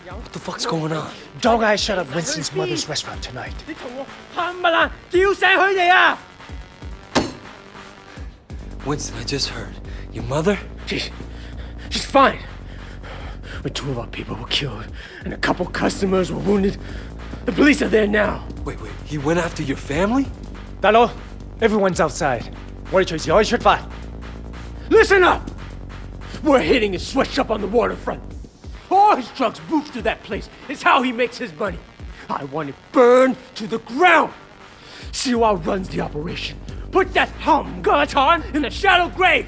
What the fuck's going on? Dog Eye shut up Winston's mother's restaurant tonight. Winston, I just heard. Your mother? She's fine. But 2 of our people were killed, and a couple customers were wounded. The police are there now. Wait, he went after your family? 大佬, everyone's outside. 我哋隨時可以出發. Listen up! We're hitting his sweatshop on the waterfront. All his drugs move through that place. It's how he makes his money. I want it burned to the ground. Siwa runs the operation. Put that Gaton in the shallow grave.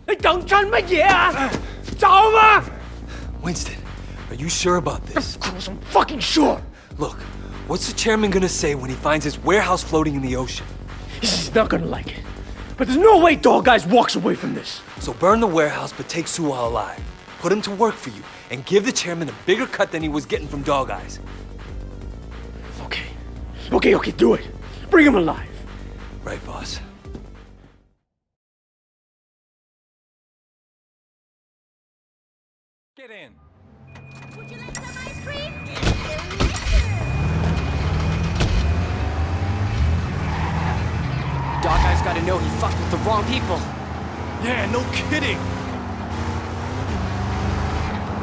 你等緊乜嘢啊？走啊！ Winston, are you sure about this? Of course I'm fucking sure. Look, what's the chairman gonna say when he finds his warehouse floating in the ocean? He's not gonna like it. But there's no way Dog Eyes walks away from this. So burn the warehouse, but take Suwa alive. Put him to work for you, and give the chairman a bigger cut than he was getting from Dog Eyes. Okay, do it. Bring him alive. Right, boss. Get in. Would you like some ice cream? Dog Eye's gotta know he fucked with the wrong people. Yeah, no kidding.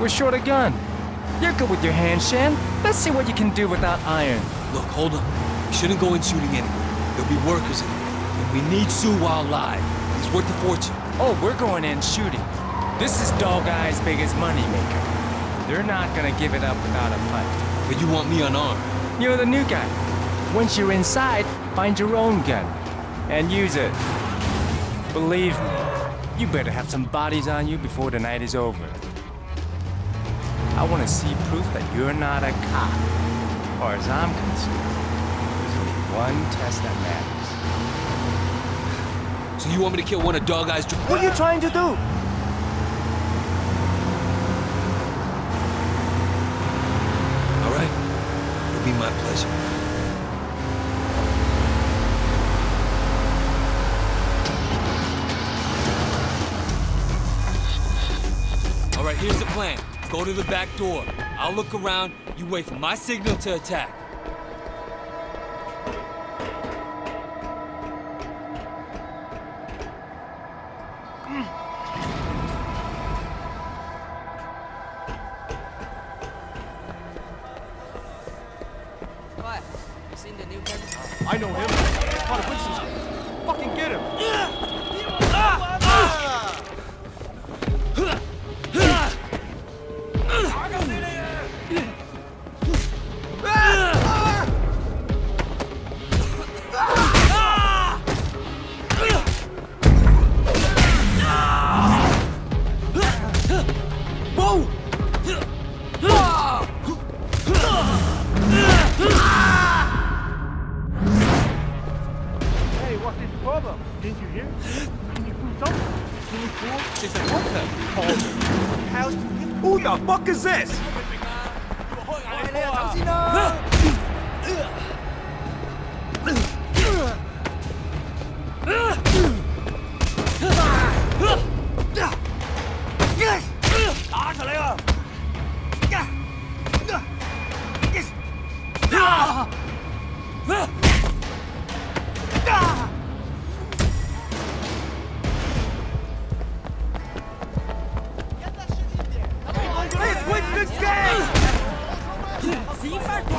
We're short a gun. You're good with your hands, Shan. Let's see what you can do without iron. Look, hold on. We shouldn't go in shooting anyway. There'll be workers in there. And we need Suwa alive. He's worth a fortune. Oh, we're going in shooting. This is Dog Eye's biggest moneymaker. They're not gonna give it up without a fight. But you want me unarmed. You're the new guy. Once you're inside, find your own gun. And use it. Believe me, you better have some bodies on you before the night is over. I want to see proof that you're not a cop. As far as I'm concerned, there's only one test that matters. So you want me to kill one of Dog Eye's... What are you trying to do? All right. It'll be my pleasure. All right, here's the plan. Go to the back door. I'll look around. You wait for my signal to attack. What? You seen the new gun? I know him. Part of Winston's. Fucking get him. Hey, what's his problem? Didn't you hear? Can you do something? Can you fool? She's like, what the? House? Who the fuck is this? It's Winston's gang! 死翻鬼！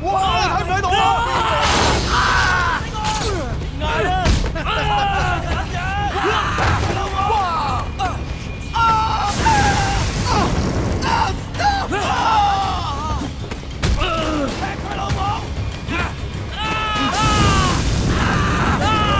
哇！喺唔喺度啊？ Stop!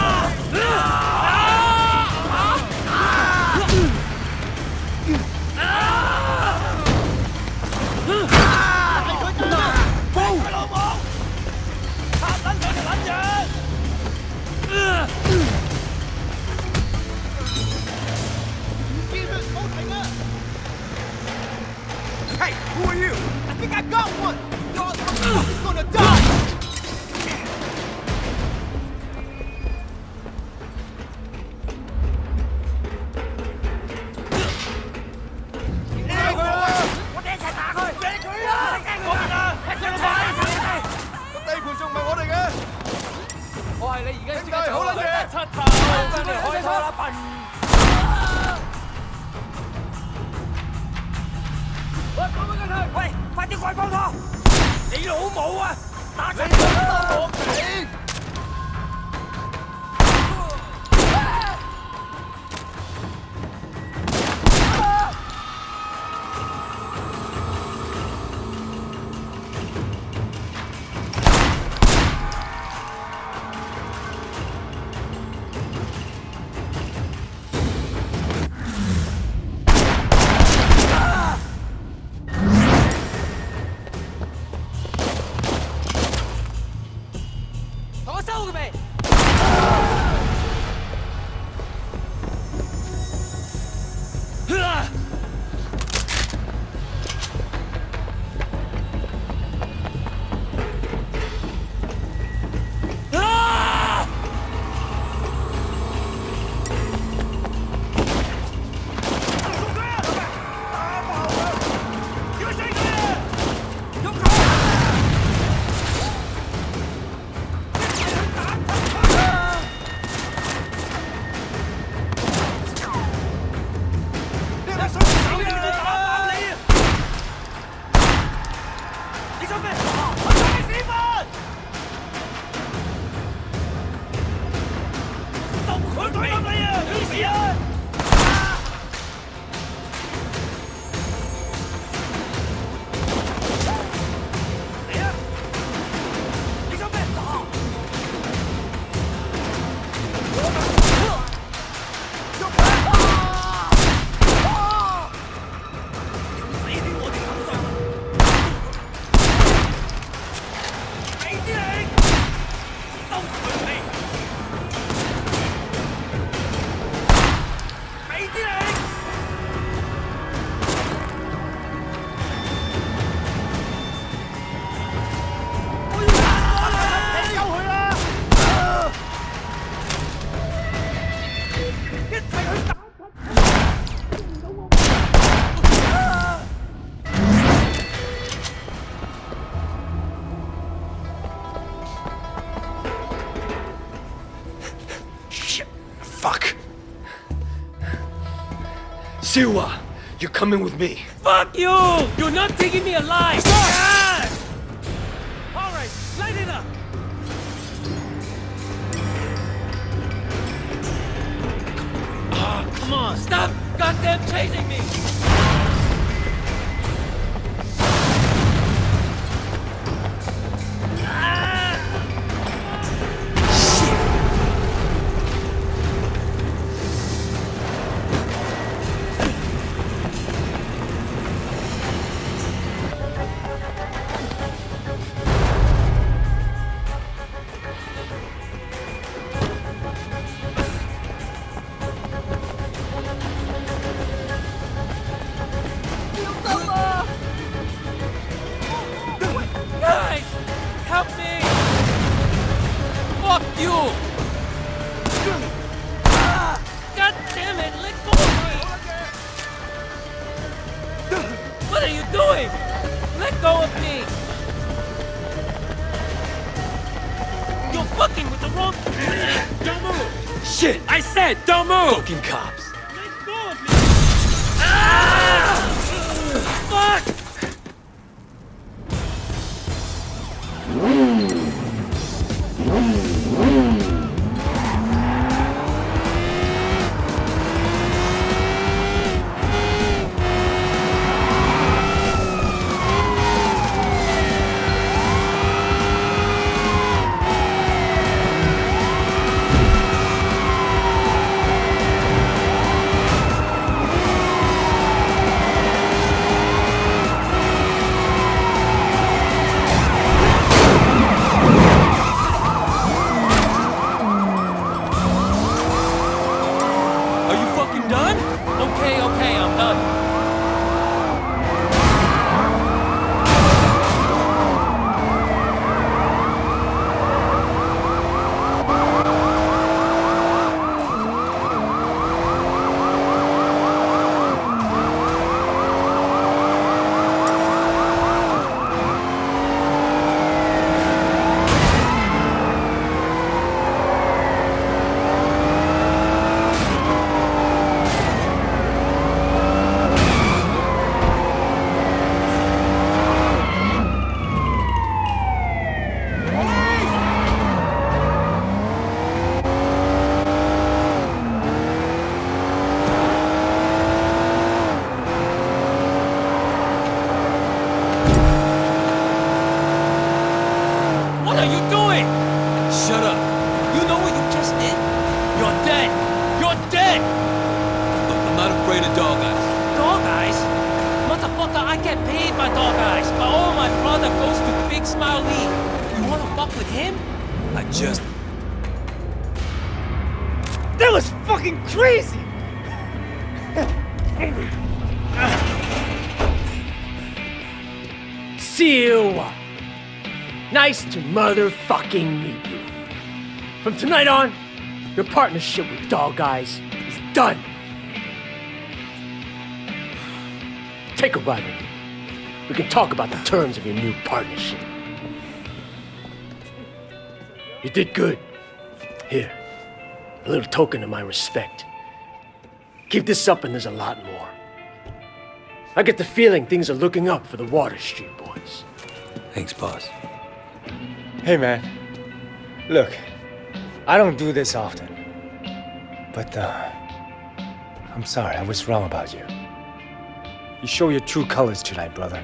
喂，快啲快幫拖！你老母啊！打死佢收我皮！同我收佢未？Fuck. Siwa, you're coming with me. Fuck you! You're not taking me alive! Stop! Alright, light it up! Come on, stop goddamn chasing me! Guys! Help me! Fuck you! God damn it! Let go of me! What are you doing? Let go of me! You're fucking with the wrong... Don't move! Shit! I said don't move! Fucking cops. Let go of me! Ah! Fuck! thought I get paid by Dog Eyes, but all my brother goes to Big Smile Lee. You wanna fuck with him? I just... That was fucking crazy! See you. Nice to motherfucking meet you. From tonight on, your partnership with Dog Eyes is done. Take a ride with me. We can talk about the terms of your new partnership. You did good. Here, a little token of my respect. Keep this up and there's a lot more. I get the feeling things are looking up for the Water Street boys. Thanks, boss. Hey, man. Look, I don't do this often. But, I'm sorry, I was wrong about you. You show your true colors tonight, brother.